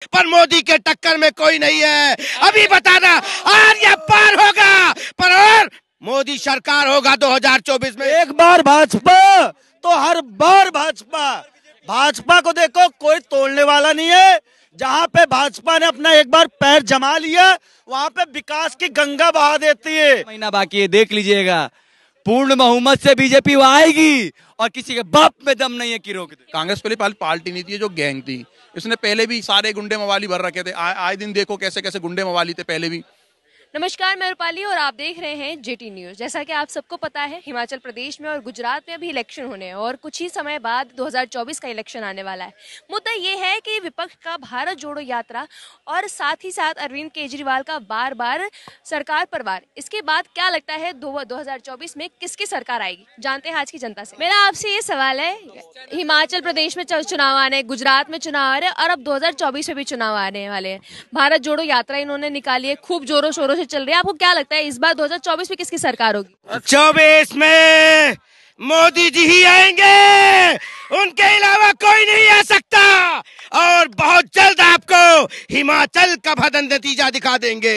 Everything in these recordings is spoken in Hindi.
पर मोदी के टक्कर में कोई नहीं है। अभी बताना आर या पार होगा, पर और मोदी सरकार होगा 2024 में। एक बार भाजपा तो हर बार भाजपा। भाजपा को देखो, कोई तोड़ने वाला नहीं है। जहां पे भाजपा ने अपना एक बार पैर जमा लिया, वहां पे विकास की गंगा बहा देती है। महीना बाकी है, देख लीजिएगा। पूर्ण बहुमत से बीजेपी वो आएगी और किसी के बाप में दम नहीं है कि रोक दे। कांग्रेस पहले पार्टी नहीं थी, जो गैंग थी। इसने पहले भी सारे गुंडे मवाली भर रखे थे। आए दिन देखो कैसे कैसे गुंडे मवाली थे पहले भी। नमस्कार, मैं रूपाली और आप देख रहे हैं जेटी न्यूज। जैसा कि आप सबको पता है, हिमाचल प्रदेश में और गुजरात में अभी इलेक्शन होने हैं और कुछ ही समय बाद 2024 का इलेक्शन आने वाला है। मुद्दा ये है कि विपक्ष का भारत जोड़ो यात्रा और साथ ही साथ अरविंद केजरीवाल का बार बार सरकार पर वार। इसके बाद क्या लगता है 2024 में किसकी सरकार आएगी, जानते हैं आज की जनता से। मेरा आपसे ये सवाल है, हिमाचल प्रदेश में चुनाव आने, गुजरात में चुनाव आ रहे और अब 2024 में भी चुनाव आने वाले हैं। भारत जोड़ो यात्रा इन्होंने निकाली है, खूब जोरों शोरों से चल रही है। आपको क्या लगता है इस बार 2024 में किसकी सरकार होगी? 24 में मोदी जी ही आएंगे, उनके अलावा कोई नहीं आ सकता। और बहुत जल्द आपको हिमाचल का भदन नतीजा दिखा देंगे।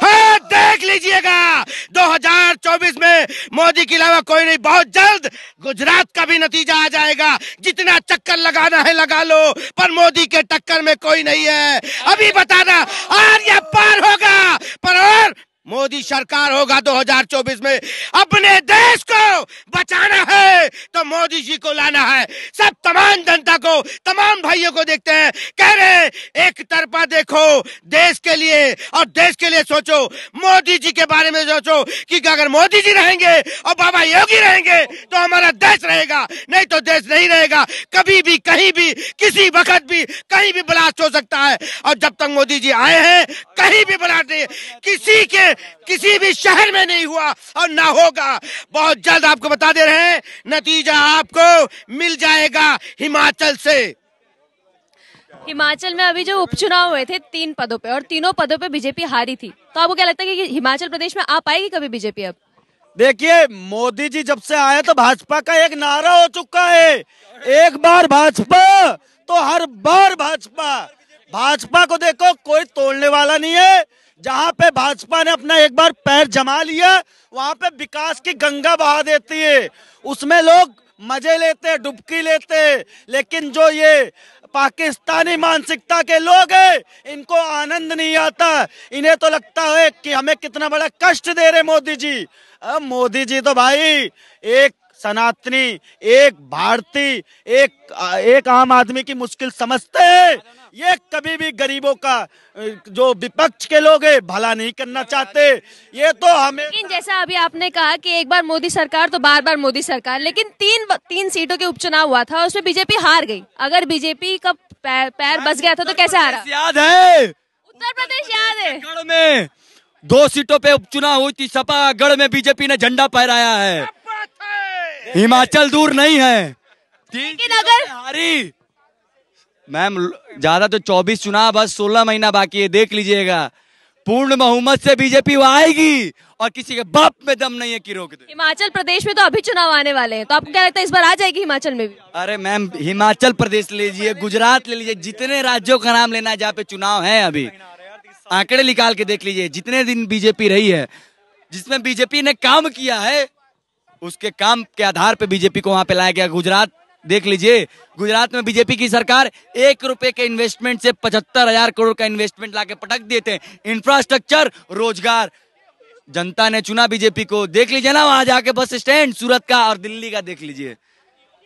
हाँ, देख लीजिएगा 2024 में मोदी के अलावा कोई नहीं। बहुत जल्द गुजरात का भी नतीजा आ जाएगा। जितना चक्कर लगाना है लगा लो, पर मोदी के टक्कर में कोई नहीं है। अभी बताना आर या पार होगा, पर और मोदी सरकार होगा 2024 में। अपने देश को बचाना है तो मोदी जी को लाना है। सब तमाम जनता को, तमाम भाइयों को देखते हैं, कह रहे एक तरफा देखो देश के लिए और देश के लिए सोचो। मोदी जी के बारे में सोचो कि अगर मोदी जी रहेंगे और बाबा योगी रहेंगे तो हमारा देश रहेगा, नहीं तो देश नहीं रहेगा। कभी भी, कहीं भी, किसी वक्त भी, कहीं भी ब्लास्ट हो सकता है। और जब तक मोदी जी आए हैं, कहीं भी ब्लास्ट नहीं, किसी भी शहर में नहीं हुआ और ना होगा। बहुत जल्द आपको बता दे रहे हैं, नतीजा आपको मिल जाएगा हिमाचल से। हिमाचल में अभी जो उपचुनाव हुए थे 3 पदों पे और तीनों पदों पे बीजेपी हारी थी, तो आपको क्या लगता है कि हिमाचल प्रदेश में आ पाएगी कभी बीजेपी? अब देखिए, मोदी जी जब से आए तो भाजपा का एक नारा हो चुका है, एक बार भाजपा तो हर बार भाजपा। भाजपा को देखो, कोई तोड़ने वाला नहीं है। जहां पे भाजपा ने अपना एक बार पैर जमा लिया, वहां पे विकास की गंगा बहा देती है। उसमें लोग मजे लेते हैं, डुबकी लेते हैं। लेकिन जो ये पाकिस्तानी मानसिकता के लोग हैं, इनको आनंद नहीं आता। इन्हें तो लगता है कि हमें कितना बड़ा कष्ट दे रहे मोदी जी। अब मोदी जी तो भाई एक सनातनी, एक भारतीय, एक आम आदमी की मुश्किल समझते हैं। ये कभी भी गरीबों का, जो विपक्ष के लोग हैं, भला नहीं करना चाहते। ये तो हमें, लेकिन जैसा अभी आपने कहा कि एक बार मोदी सरकार तो बार बार मोदी सरकार, लेकिन तीन सीटों के उपचुनाव हुआ था, उसमें बीजेपी हार गई। अगर बीजेपी का पैर बच गया था तो कैसे हारा? याद है, उत्तर प्रदेश याद है। गढ़ में 2 सीटों पे उपचुनाव हुई थी, सपा गढ़ में बीजेपी ने झंडा फहराया है। हिमाचल दूर नहीं है। लेकिन अगर हारी मैम, ज्यादा तो 24 चुनाव, बस 16 महीना बाकी है, देख लीजिएगा। पूर्ण बहुमत से बीजेपी वो आएगी और किसी के बाप में दम नहीं है कि रोक दे। हिमाचल प्रदेश में तो अभी चुनाव आने वाले हैं, तो आपको क्या लगता है इस बार आ जाएगी हिमाचल में भी? अरे मैम, हिमाचल प्रदेश ले लीजिए, गुजरात ले लीजिए, जितने राज्यों का नाम लेना है जहाँ पे चुनाव है, अभी आंकड़े निकाल के देख लीजिए। जितने दिन बीजेपी रही है, जिसमें बीजेपी ने काम किया है, उसके काम के आधार पे बीजेपी को वहां पे लाया गया। गुजरात देख लीजिए, गुजरात में बीजेपी की सरकार 1 रुपए के इन्वेस्टमेंट से 75,000 करोड़ का इन्वेस्टमेंट लाके पटक देते हैं। इंफ्रास्ट्रक्चर, रोजगार, जनता ने चुना बीजेपी को। देख लीजिए ना वहां जाके बस स्टैंड सूरत का और दिल्ली का देख लीजिए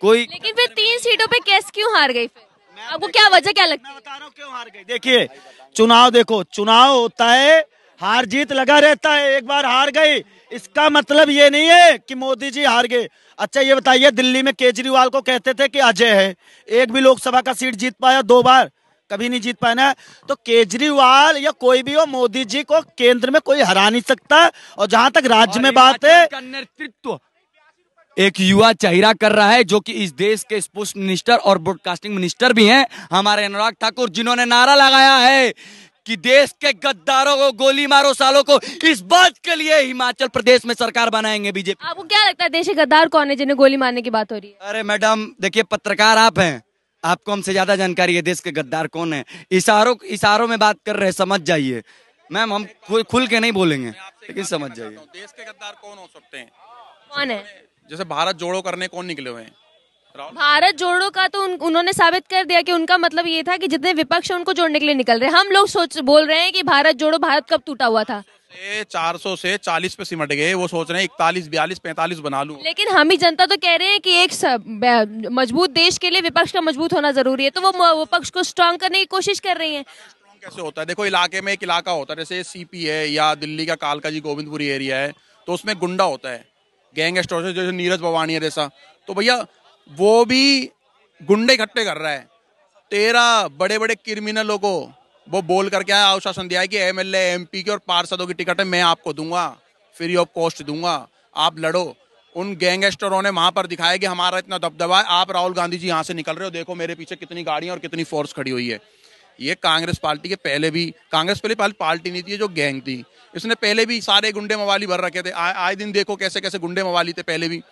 कोई। लेकिन फिर 3 सीटों पे केस क्यों हार गई? फिर आपको क्या वजह क्या लगती है? मैं बता रहा हूँ क्यों हार गई। देखिए, चुनाव देखो, चुनाव होता है, हार जीत लगा रहता है। एक बार हार गई, इसका मतलब ये नहीं है कि मोदी जी हार गए। अच्छा ये बताइए, दिल्ली में केजरीवाल को कहते थे कि अजय है, एक भी लोकसभा का सीट जीत पाया? 2 बार, कभी नहीं जीत पाया ना। तो केजरीवाल या कोई भी हो, मोदी जी को केंद्र में कोई हरा नहीं सकता। और जहां तक राज्य में बात है, नेतृत्व एक युवा चेहरा कर रहा है, जो कि इस देश के स्पोर्ट्स मिनिस्टर और ब्रॉडकास्टिंग मिनिस्टर भी हैं, हमारे अनुराग ठाकुर, जिन्होंने नारा लगाया है कि देश के गद्दारों को गोली मारो सालों को। इस बात के लिए हिमाचल प्रदेश में सरकार बनाएंगे बीजेपी। आपको क्या लगता है देश के गद्दार कौन है जिन्हें गोली मारने की बात हो रही है? अरे मैडम देखिए, पत्रकार आप हैं, आपको हमसे ज्यादा जानकारी है देश के गद्दार कौन है। इशारों में बात कर रहे हैं, समझ जाइए मैम। हम खुल के नहीं बोलेंगे लेकिन समझ जाइए। देश के गद्दार कौन हो सकते हैं? कौन है? जैसे भारत जोड़ो करने कौन निकले हुए हैं? भारत जोड़ो का तो उन्होंने साबित कर दिया कि उनका मतलब ये था कि जितने विपक्ष है उनको जोड़ने के लिए निकल रहे हैं। हम लोग बोल रहे हैं कि भारत जोड़ो, भारत कब टूटा हुआ था? 400 से 40 पे सिमट गए, वो सोच रहे हैं 41, 42, 45 बना लूं। लेकिन हम ही जनता तो कह रहे हैं कि एक मजबूत देश के लिए विपक्ष का मजबूत होना जरूरी है, तो वो विपक्ष को स्ट्रांग करने की कोशिश कर रही है। कैसे होता है? देखो, इलाके में एक इलाका होता है, जैसे सीपी है या दिल्ली का कालका जी गोविंदपुरी एरिया है, तो उसमें गुंडा होता है, गैंगस्टर, जैसे नीरज भवानी है जैसा। तो भैया वो भी गुंडे इकट्ठे कर रहा है। 13 बड़े बड़े क्रिमिनलों को वो बोल करके आया, आश्वासन दिया है कि एमएलए, एमपी की और पार्षदों की टिकट है मैं आपको दूंगा, फ्री ऑफ कॉस्ट दूंगा, आप लड़ो। उन गैंगस्टरों ने वहां पर दिखाया कि हमारा इतना दबदबा है। आप राहुल गांधी जी यहाँ से निकल रहे हो, देखो मेरे पीछे कितनी गाड़ियां और कितनी फोर्स खड़ी हुई है। ये कांग्रेस पार्टी के पहले भी, कांग्रेस पहले पार्टी नहीं थी जो गैंग थी, इसने पहले भी सारे गुंडे मवाली भर रखे थे। आए दिन देखो कैसे कैसे गुंडे मवाली थे पहले भी।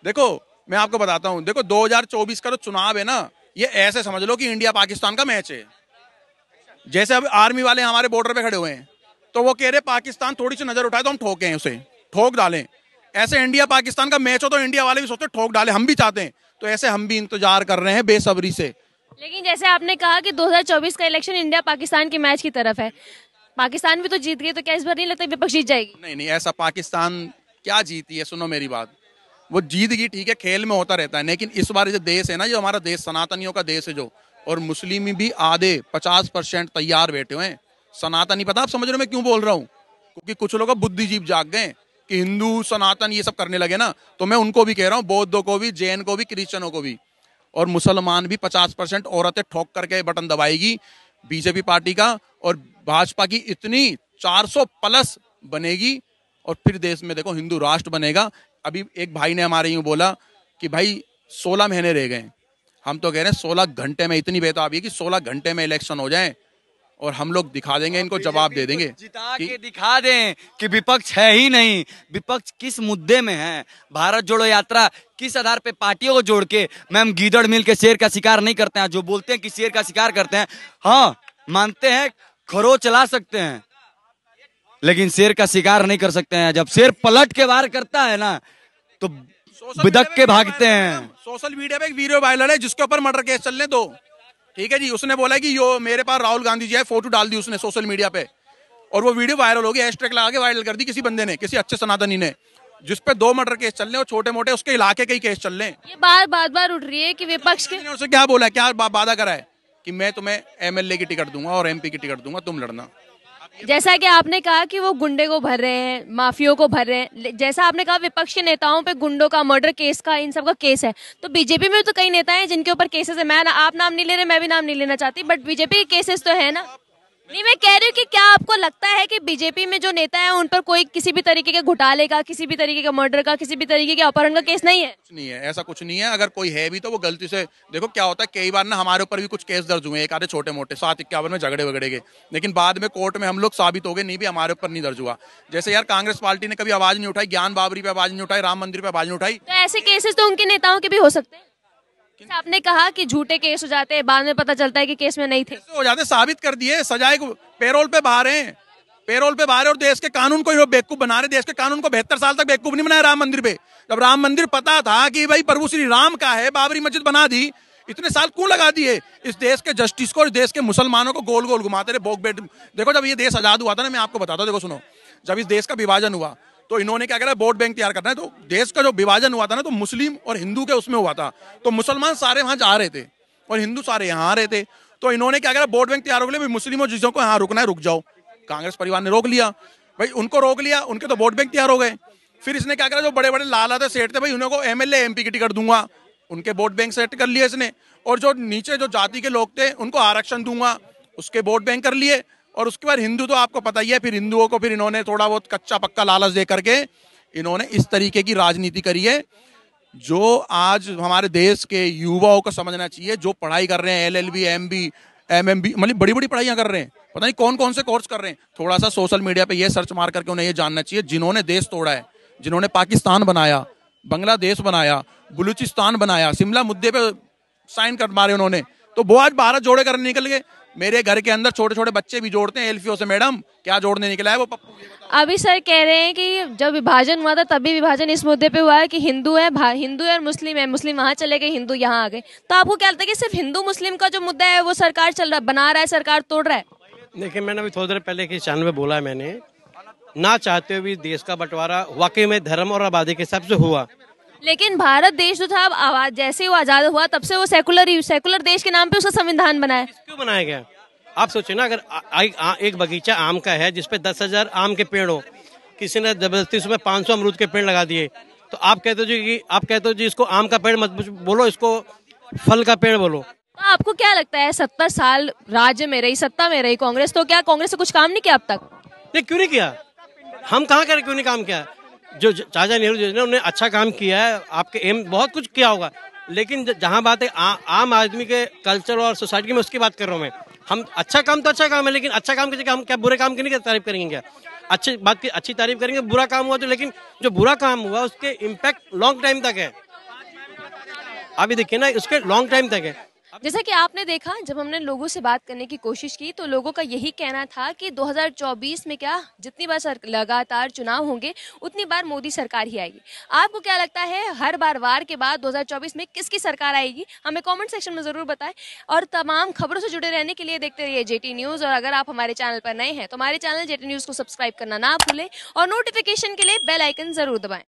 देखो मैं आपको बताता हूँ, देखो 2024 का जो चुनाव है ना, ये ऐसे समझ लो कि इंडिया पाकिस्तान का मैच है। जैसे अब आर्मी वाले हमारे बॉर्डर पे खड़े हुए हैं, तो वो कह रहे पाकिस्तान थोड़ी सी नजर उठाए तो हम ठोकें, उसे ठोक डालें। ऐसे इंडिया पाकिस्तान का मैच हो तो इंडिया वाले भी सोचते ठोक डालें, हम भी चाहते हैं। तो ऐसे हम भी इंतजार कर रहे हैं बेसब्री से। लेकिन जैसे आपने कहा कि 2024 का इलेक्शन इंडिया पाकिस्तान के मैच की तरफ है, पाकिस्तान भी तो जीत गई, तो क्या इस बार नहीं लगता विपक्ष जीत जाएगी? नहीं, ऐसा पाकिस्तान क्या जीती है? सुनो मेरी बात, वो जीत गई ठीक है, खेल में होता रहता है, लेकिन इस बार जो देश है ना, जो हमारा देश सनातनियों का देश है जो, और मुस्लिम भी आधे 50% तैयार बैठे हुए हैं। सनातनी, पता आप समझ रहे हो मैं क्यों बोल रहा हूँ? क्योंकि कुछ लोग बुद्धिजीव जाग गए कि हिंदू सनातन ये सब करने लगे ना, तो मैं उनको भी कह रहा हूँ, बौद्धों को भी, जैन को भी, क्रिश्चियनों को भी, और मुसलमान भी 50% औरतें ठोक करके बटन दबाएगी बीजेपी पार्टी का, और भाजपा की इतनी 400 प्लस बनेगी, और फिर देश में देखो हिंदू राष्ट्र बनेगा। अभी एक भाई ने हमारे यूं बोला कि भाई 16 महीने रह गए, हम तो कह रहे हैं 16 घंटे में, इतनी बेताबी है कि 16 घंटे में इलेक्शन हो जाए और हम लोग दिखा देंगे, इनको जवाब दे देंगे, जिता के दिखा दें कि विपक्ष है ही नहीं। विपक्ष किस मुद्दे में है? भारत जोड़ो यात्रा किस आधार पे पार्टियों को जोड़ के? मैम, गीदड़ मिल के शेर का शिकार नहीं करते हैं। जो बोलते हैं कि शेर का शिकार करते हैं, हाँ मानते हैं, खरोच चला सकते हैं, लेकिन शेर का शिकार नहीं कर सकते हैं। जब शेर पलट के वार करता है ना, तो बिदक के भागते हैं। सोशल मीडिया पे एक वीडियो वायरल है जिसके ऊपर मर्डर केस चलने दो, ठीक है जी। उसने बोला कि यो मेरे पास राहुल गांधी जी है, फोटो डाल दी उसने सोशल मीडिया पे, और वो वीडियो वायरल हो गई, हैशटैग लगा के वायरल कर दी किसी बंदे ने, किसी अच्छे सनातनी ने, जिसपे 2 मर्डर केस चल रहे हैं, और छोटे मोटे उसके इलाके के ही केस चल रहे हैं। ये बार उठ रही है कि विपक्ष के, उसे क्या बोला, क्या वादा करा है कि मैं तुम्हें एमएलए की टिकट दूंगा और एमपी की टिकट दूंगा, तुम लड़ना। जैसा कि आपने कहा कि वो गुंडे को भर रहे हैं, माफियों को भर रहे हैं, जैसा आपने कहा विपक्ष के नेताओं पे गुंडों का, मर्डर केस का, इन सब का केस है, तो बीजेपी में तो कई नेता हैं जिनके ऊपर केसेस है। आप नाम नहीं ले रहे, मैं भी नाम नहीं लेना चाहती, बट बीजेपी के केसेस तो है ना। नहीं, मैं कह रही हूँ कि क्या आपको लगता है कि बीजेपी में जो नेता है उन पर कोई किसी भी तरीके के घोटाले का, किसी भी तरीके का मर्डर का, किसी भी तरीके के अपहरण का केस नहीं है? कुछ नहीं है, ऐसा कुछ नहीं है। अगर कोई है भी तो वो गलती से, देखो क्या होता है, कई बार ना हमारे ऊपर भी कुछ केस दर्ज हुए, एक आधे छोटे मोटे 751 में झगड़े वगड़े गए, लेकिन बाद में कोर्ट में हम लोग साबित हो गए नहीं भी हमारे ऊपर नहीं दर्ज हुआ। जैसे यार कांग्रेस पार्टी ने कभी आवाज नहीं उठाई, ज्ञान बाबरी पे आवाज नहीं उठाई, राम मंदिर पे आवाज नहीं उठाई, तो ऐसे केसेस तो उनके नेताओं के भी हो सकते हैं। आपने कहा कि झूठे केस हो जाते हैं, बाद में पता चलता है कि केस में नहीं थे, हो जाते, साबित कर दिए, सजाए, पेरोल पे बाहर हैं, पेरोल पे बाहर है, और देश के कानून को बेवकूफ बना रहे। देश के कानून को 72 साल तक बेवकूफ नहीं बनाया राम मंदिर पे। जब राम मंदिर पता था कि भाई प्रभु श्री राम का है, बाबरी मस्जिद बना दी, इतने साल क्यों लगा दिए? इस देश के जस्टिस को, इस देश के मुसलमानों को गोल गोल घुमाते रहे, बोक बेट। देखो जब ये देश आजाद हुआ था ना, मैं आपको बताता हूँ, देखो सुनो, जब इस देश का विभाजन हुआ तो इन्होंने क्या करा, वोट बैंक तैयार करना है। तो देश का जो विभाजन हुआ था ना, तो मुस्लिम और हिंदू के उसमें हुआ था, तो मुसलमान सारे वहां जा रहे थे और हिंदू सारे यहाँ आ रहे थे। तो इन्होंने क्या करा, वोट बैंक तैयार हो गए, मुस्लिम और जिसों को यहाँ रुकना है रुक जाओ। कांग्रेस परिवार ने रोक लिया, भाई उनको रोक लिया, उनके तो वोट बैंक तैयार हो गए। फिर इसने क्या करा, जो बड़े बड़े लाला थे, सेठ थे, भाई उनको एमएलए एमपी की टिकट दूंगा, उनके वोट बैंक सेट कर लिए इसने। और जो नीचे जो जाति के लोग थे उनको आरक्षण दूंगा, उसके वोट बैंक कर लिए। और उसके बाद हिंदू तो आपको पता ही है, फिर हिंदुओं को फिर इन्होंने थोड़ा बहुत कच्चा पक्का लालच दे करके इन्होंने इस तरीके की राजनीति करी है, जो आज हमारे देश के युवाओं को समझना चाहिए। जो पढ़ाई कर रहे हैं, एलएलबी, एमबी, एमएमबी, मतलब बड़ी बड़ी पढ़ाइयां कर रहे हैं, पता नहीं कौन कौन से कोर्स कर रहे हैं, थोड़ा सा सोशल मीडिया पे ये सर्च मार करके उन्हें ये जानना चाहिए, जिन्होंने देश तोड़ा है, जिन्होंने पाकिस्तान बनाया, बांग्लादेश बनाया, बलूचिस्तान बनाया, शिमला मुद्दे पे साइन कर मारे उन्होंने, तो वो आज भारत जोड़े करने निकल गए। मेरे घर के अंदर छोटे छोटे बच्चे भी जोड़ते हैं एल्फियो से। मैडम क्या जोड़ने निकला है वो पप्पू? अभी सर कह रहे हैं कि जब विभाजन हुआ था तभी विभाजन इस मुद्दे पे हुआ है कि हिंदू है और मुस्लिम है, मुस्लिम वहां चले गए, हिंदू यहाँ आ गए। तो आपको क्या लगता है कि सिर्फ हिंदू मुस्लिम का जो मुद्दा है वो सरकार बना रहा है, सरकार तोड़ रहा है? देखिए, मैंने अभी थोड़ी देर पहले के चैनल में बोला है, मैंने ना चाहते हुए भी देश का बंटवारा वाकई में धर्म और आबादी के हिसाब से हुआ। लेकिन भारत देश जो था, अब आवाज जैसे वो आजाद हुआ तब से वो सेकुलर देश के नाम पे उसका संविधान बना है। क्यों बनाया गया? आप सोचिए ना, अगर एक बगीचा आम का है जिसपे 10,000 आम के पेड़ हो, किसी ने जबरदस्ती उसमें 500 अमरूद के पेड़ लगा दिए, तो आप कहते हो जी इसको आम का पेड़ मत बोलो, इसको फल का पेड़ बोलो। तो आपको क्या लगता है 70 साल राज्य में रही, सत्ता में रही कांग्रेस, तो क्या कांग्रेस ने कुछ काम नहीं किया अब तक? नहीं, क्यों नहीं किया? हम कहाँ करें, क्यों नहीं काम किया? जो चाचा नेहरू जी ने, उन्होंने अच्छा काम किया है, आपके एम बहुत कुछ किया होगा, लेकिन जहाँ बात है आम आदमी के कल्चर और सोसाइटी में, उसकी बात कर रहा हूँ मैं। हम अच्छा काम तो अच्छा काम है, लेकिन अच्छा काम की जगह हम क्या बुरे काम की नहीं तारीफ करेंगे? क्या अच्छी बात की अच्छी तारीफ करेंगे? बुरा काम हुआ तो, लेकिन जो बुरा काम हुआ उसके इम्पैक्ट लॉन्ग टाइम तक है। अभी देखिए ना, उसके लॉन्ग टाइम तक है। जैसा कि आपने देखा, जब हमने लोगों से बात करने की कोशिश की तो लोगों का यही कहना था कि 2024 में क्या जितनी बार लगातार चुनाव होंगे उतनी बार मोदी सरकार ही आएगी। आपको क्या लगता है हर बार वार के बाद 2024 में किसकी सरकार आएगी? हमें कमेंट सेक्शन में जरूर बताएं। और तमाम खबरों से जुड़े रहने के लिए देखते रहिए जेटी न्यूज। और अगर आप हमारे चैनल पर नए हैं तो हमारे चैनल जेटी न्यूज को सब्सक्राइब करना ना भूलें और नोटिफिकेशन के लिए बेल आइकन जरूर दबाएं।